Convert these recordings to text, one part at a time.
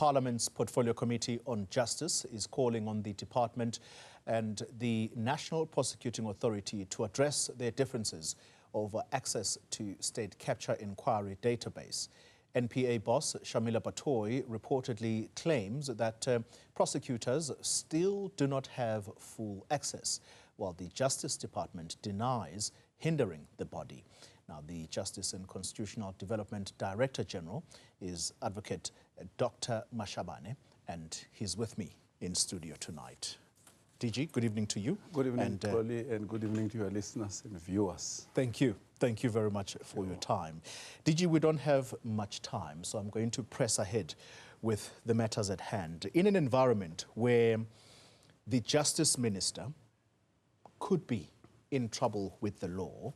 Parliament's Portfolio Committee on Justice is calling on the Department and the National Prosecuting Authority to address their differences over access to State Capture Inquiry database. NPA boss Shamila Batohi reportedly claims that prosecutors still do not have full access, while the Justice Department denies hindering the body. Now, the Justice and Constitutional Development Director General is Advocate Dr. Mashabane, and he's with me in studio tonight. DG, good evening to you. Good evening, Polly, and good evening to your listeners and viewers. Thank you. Thank you very much for your time. DG, we don't have much time, so I'm going to press ahead with the matters at hand. In an environment where the Justice Minister could be in trouble with the law,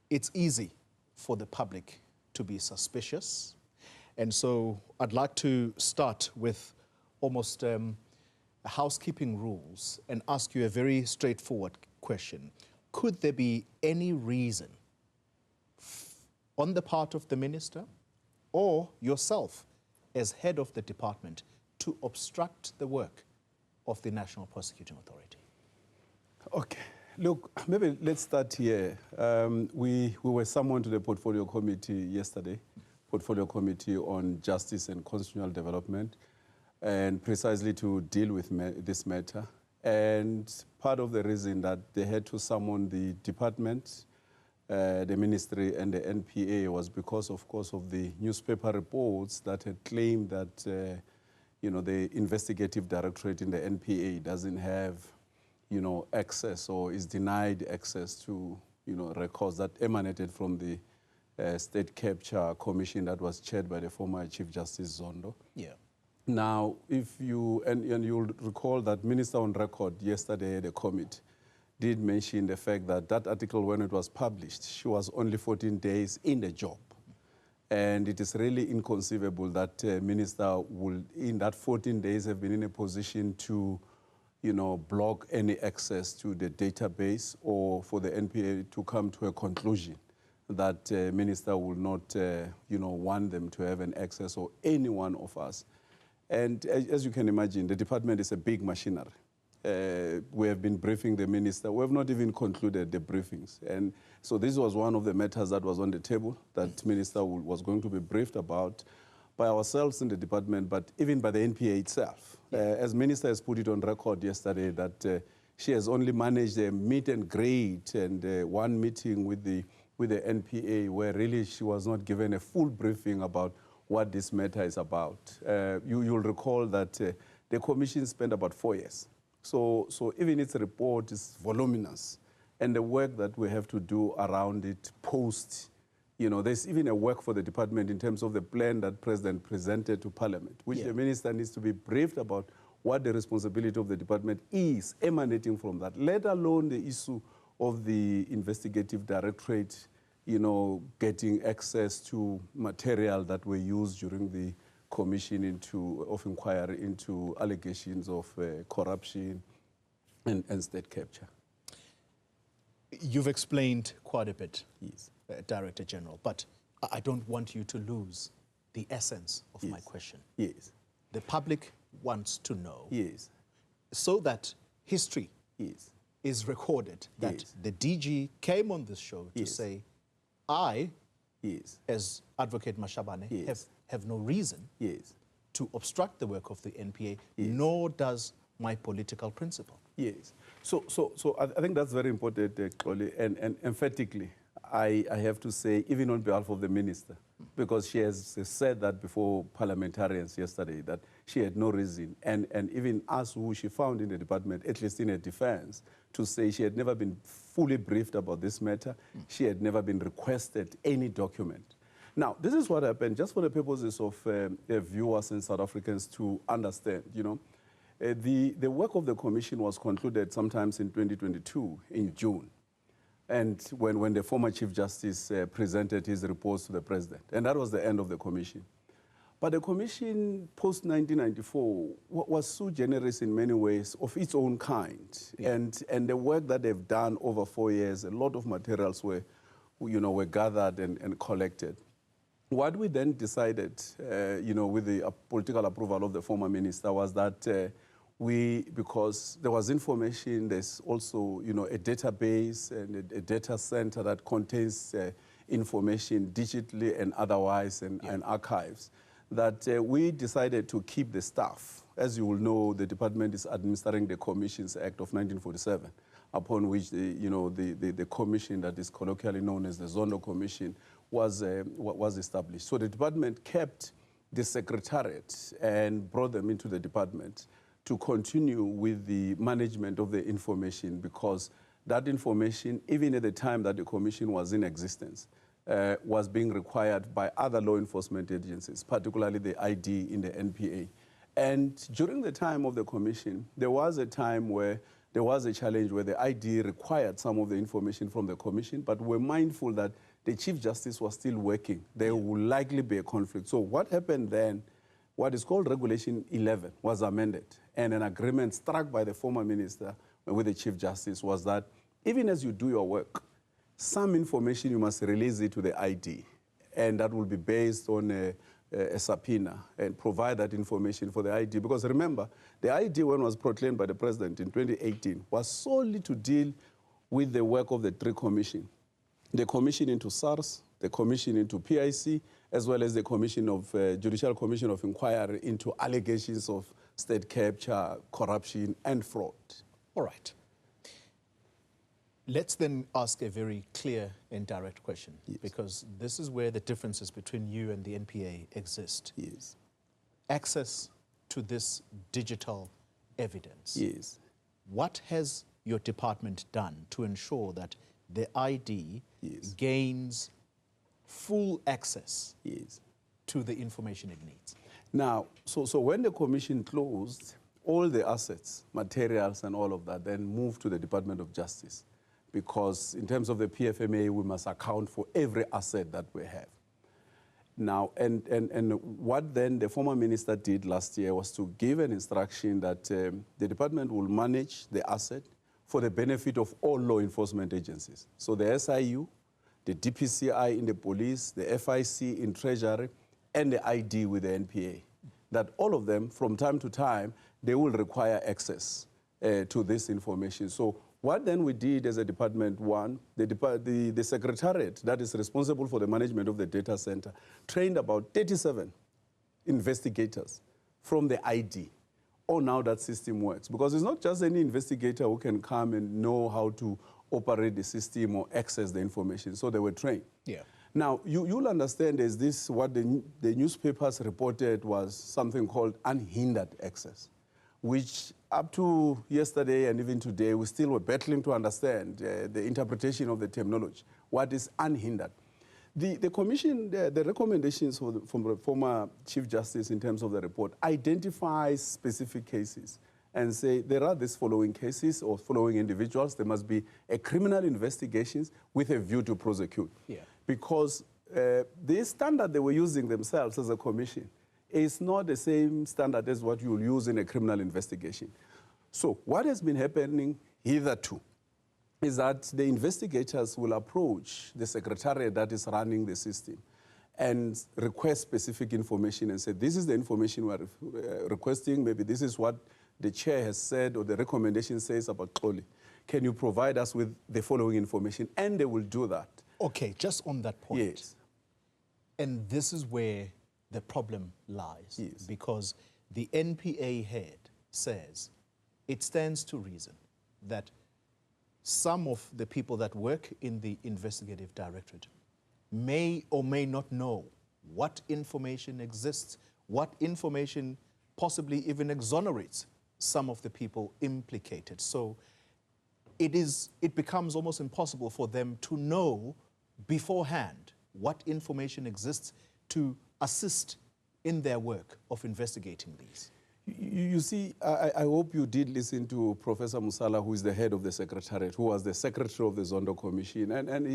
it's easy for the public to be suspicious. And so I'd like to start with almost housekeeping rules and ask you a very straightforward question. Could there be any reason on the part of the minister or yourself as head of the department to obstruct the work of the National Prosecuting Authority? Okay. Look, maybe let's start here. We were summoned to the Portfolio Committee yesterday, Portfolio Committee on Justice and Constitutional Development, and precisely to deal with this matter. And part of the reason that they had to summon the department, the ministry and the NPA was because, of course, of the newspaper reports that had claimed that, the investigative directorate in the NPA doesn't have access or is denied access to, records that emanated from the State Capture Commission that was chaired by the former Chief Justice Zondo. Yeah. Now, if you, and you'll recall that Minister on record yesterday at the committee did mention the fact that that article, when it was published, she was only 14 days in the job. And it is really inconceivable that Minister will, in that 14 days, have been in a position to block any access to the database or for the NPA to come to a conclusion that Minister will not, want them to have an access or any one of us. And as you can imagine, the department is a big machinery. We have been briefing the minister. We have not even concluded the briefings. And so this was one of the matters that was on the table that minister was going to be briefed about by ourselves in the department, but even by the NPA itself. As minister has put it on record yesterday that she has only managed a meet and greet and one meeting with the NPA where really she was not given a full briefing about what this matter is about. You'll recall that the commission spent about 4 years. So even its report is voluminous. And the work that we have to do around it post, there's even a work for the department in terms of the plan that President presented to Parliament, which the minister needs to be briefed about what the responsibility of the department is emanating from that, let alone the issue of the investigative directorate, getting access to material that were used during the commission of inquiry into allegations of corruption and state capture. You've explained quite a bit, Yes. Director General, but I don't want you to lose the essence of my question. Yes. The public wants to know, yes, so that history yes, is recorded, that the DG came on this show to say, I, as Advocate Mashabane, have no reason to obstruct the work of the NPA, nor does my political principle. Yes. So I think that's very important, Xoli, and emphatically, I have to say, even on behalf of the minister, because she has said that before parliamentarians yesterday, that she had no reason, and even us who she found in the department, at least in her defense, to say she had never been fully briefed about this matter, she had never been requested any document. Now, this is what happened, just for the purposes of viewers and South Africans to understand, the work of the commission was concluded sometimes in 2022, in June. And when the former Chief Justice presented his reports to the President. And that was the end of the commission. But the commission, post-1994, was so generous in many ways of its own kind. And the work that they've done over 4 years, a lot of materials were gathered and collected. what we then decided, with the political approval of the former minister, was that because there was information, there's also, a database and a data center that contains information digitally and otherwise and archives, that we decided to keep the staff. As you will know, the department is administering the Commissions Act of 1947, upon which the commission that is colloquially known as the Zondo Commission was established. So the department kept the secretariat and brought them into the department to continue with the management of the information, because that information, even at the time that the commission was in existence, was being required by other law enforcement agencies, particularly the ID in the NPA. And during the time of the commission, there was a time where there was a challenge where the ID required some of the information from the commission, but we're mindful that the Chief Justice was still working. There will likely be a conflict. So what happened then, what is called Regulation 11 was amended, and an agreement struck by the former minister with the Chief Justice was that even as you do your work, some information you must release it to the ID, and that will be based on a subpoena, and provide that information for the ID. Because remember, the ID, when it was proclaimed by the president in 2018, was solely to deal with the work of the three commissions: the commission into SARS, the commission into PIC, as well as the commission of Judicial Commission of Inquiry into allegations of state capture, corruption, and fraud. All right. Let's then ask a very clear and direct question, yes, because this is where the differences between you and the NPA exist. Yes. Access to this digital evidence. Yes. What has your department done to ensure that the ID, yes, gains full access, yes, to the information it needs? Now, so when the commission closed, all the assets, materials and all of that then moved to the Department of Justice, because in terms of the PFMA, we must account for every asset that we have. Now, and what then the former minister did last year was to give an instruction that the department will manage the asset for the benefit of all law enforcement agencies. So the SIU, the DPCI in the police, the FIC in Treasury, and the ID with the NPA, that all of them, from time to time, they will require access to this information. So what then we did as a department, one, the secretariat that is responsible for the management of the data center trained about 37 investigators from the ID on how that system works. Because it's not just any investigator who can come and know how to operate the system or access the information. So they were trained. Yeah. Now, you'll understand is this, what the newspapers reported was something called unhindered access, which up to yesterday and even today, we still were battling to understand the interpretation of the terminology. What is unhindered? The commission, the recommendations from the former Chief Justice in terms of the report identifies specific cases and say there are these following cases or following individuals. There must be a criminal investigations with a view to prosecute. Yeah. Because the standard they were using themselves as a commission is not the same standard as what you will use in a criminal investigation. So what has been happening hitherto is that the investigators will approach the secretariat that is running the system and request specific information and say, this is the information we're requesting, maybe this is what the chair has said or the recommendation says about Xoli. Can you provide us with the following information? And they will do that. Okay, just on that point. Yes. And this is where the problem lies. Yes. Because the NPA head says it stands to reason that some of the people that work in the investigative directorate may or may not know what information exists, what information possibly even exonerates some of the people implicated. So it becomes almost impossible for them to know beforehand what information exists to assist in their work of investigating these. You see, I hope you did listen to Professor Musala, who is the head of the Secretariat, who was the secretary of the Zondo Commission, and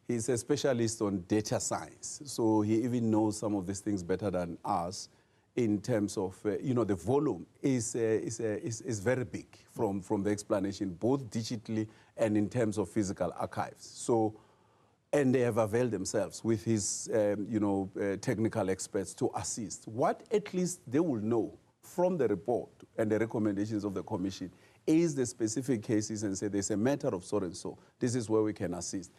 he's a specialist on data science. So he even knows some of these things better than us in terms of, the volume is very big from the explanation, both digitally and in terms of physical archives. So And they have availed themselves with his, technical experts to assist. What at least they will know from the report and the recommendations of the commission is the specific cases and say there's a matter of so and so. This is where we can assist.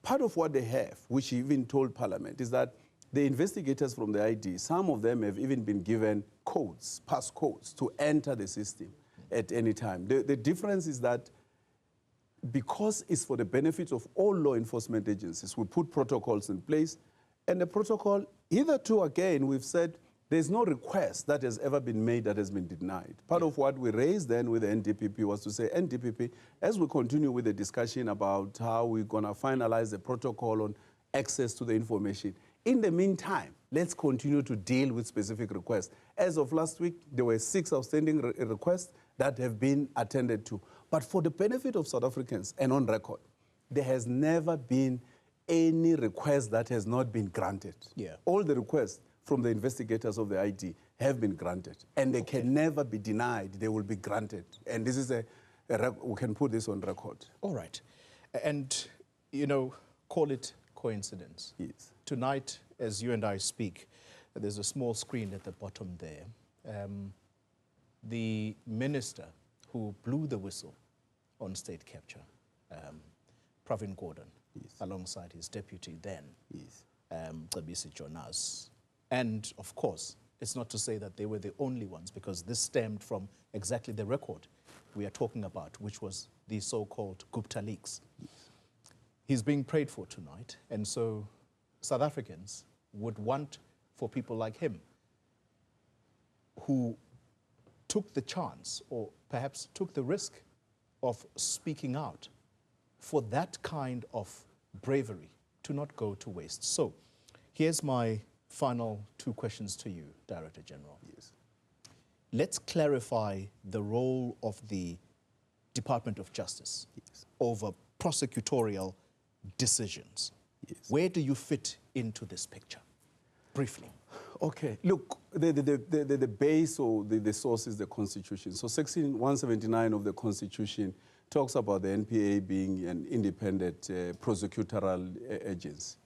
Part of what they have, which he even told Parliament, is that the investigators from the ID, some of them have even been given codes, pass codes, to enter the system at any time. The difference is that because it's for the benefit of all law enforcement agencies, we put protocols in place, and the protocol, hitherto again, we've said there's no request that has ever been made that has been denied. Part of what we raised then with the NDPP was to say, NDPP, as we continue with the discussion about how we're going to finalize the protocol on access to the information, in the meantime, let's continue to deal with specific requests. As of last week, there were 6 outstanding requests that have been attended to. But for the benefit of South Africans and on record, there has never been any request that has not been granted. Yeah. All the requests from the investigators of the ID have been granted, and they can never be denied. They will be granted. And this is we can put this on record. All right. And, call it coincidence. Yes. Tonight, as you and I speak, there's a small screen at the bottom there. The minister who blew the whistle on state capture, Pravin Gordhan, yes, alongside his deputy then, yes, Cebisi Jonas. And of course, it's not to say that they were the only ones, because this stemmed from exactly the record we are talking about, which was the so-called Gupta leaks. yes. He's being prayed for tonight, and so South Africans would want for people like him, who took the chance or perhaps took the risk of speaking out, for that kind of bravery to not go to waste. So here's my final 2 questions to you, Director General. Yes. Let's clarify the role of the Department of Justice, Yes, over prosecutorial decisions. yes. Where do you fit into this picture? Briefly. Okay, look, the base or the source is the Constitution. So Section 179 of the Constitution talks about the NPA being an independent prosecutorial agency.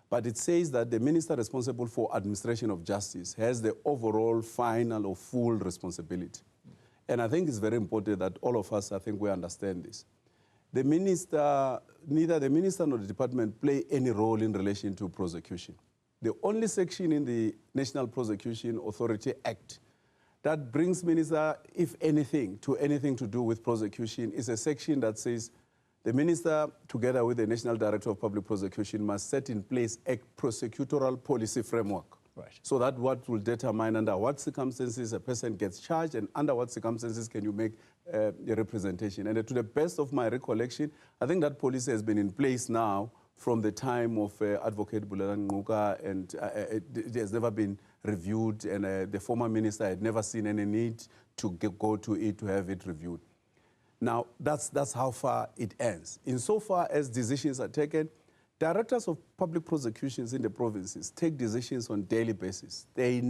But it says that the minister responsible for administration of justice has the overall final or full responsibility. And I think it's very important that all of us, I think we understand this. The minister, neither the minister nor the department play any role in relation to prosecution. The only section in the National Prosecution Authority Act that brings minister, if anything, to anything to do with prosecution is a section that says the minister, together with the National Director of Public Prosecution, must set in place a prosecutorial policy framework. Right. So that what will determine under what circumstances a person gets charged and under what circumstances can you make a representation. And to the best of my recollection, I think that policy has been in place now from the time of Advocate Bulela Ngcuka, and it has never been reviewed, and the former minister had never seen any need to go to it to have it reviewed. Now, that's how far it ends. Insofar as decisions are taken, directors of public prosecutions in the provinces take decisions on a daily basis. There's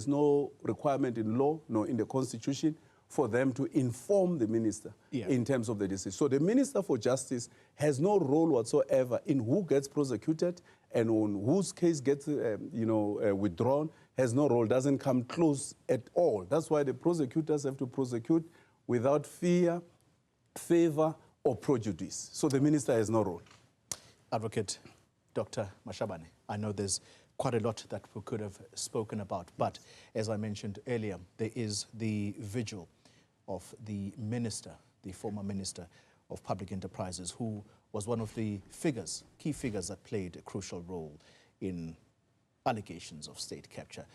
no requirement in law nor in the Constitution for them to inform the minister in terms of the decision. So the Minister for Justice has no role whatsoever in who gets prosecuted and on whose case gets withdrawn, has no role, doesn't come close at all. That's why the prosecutors have to prosecute without fear, favor, or prejudice. So the minister has no role. Advocate Dr. Mashabane, I know there's quite a lot that we could have spoken about, but as I mentioned earlier, there is the vigil of the minister, the former Minister of Public Enterprises, who was one of the key figures that played a crucial role in allegations of state capture.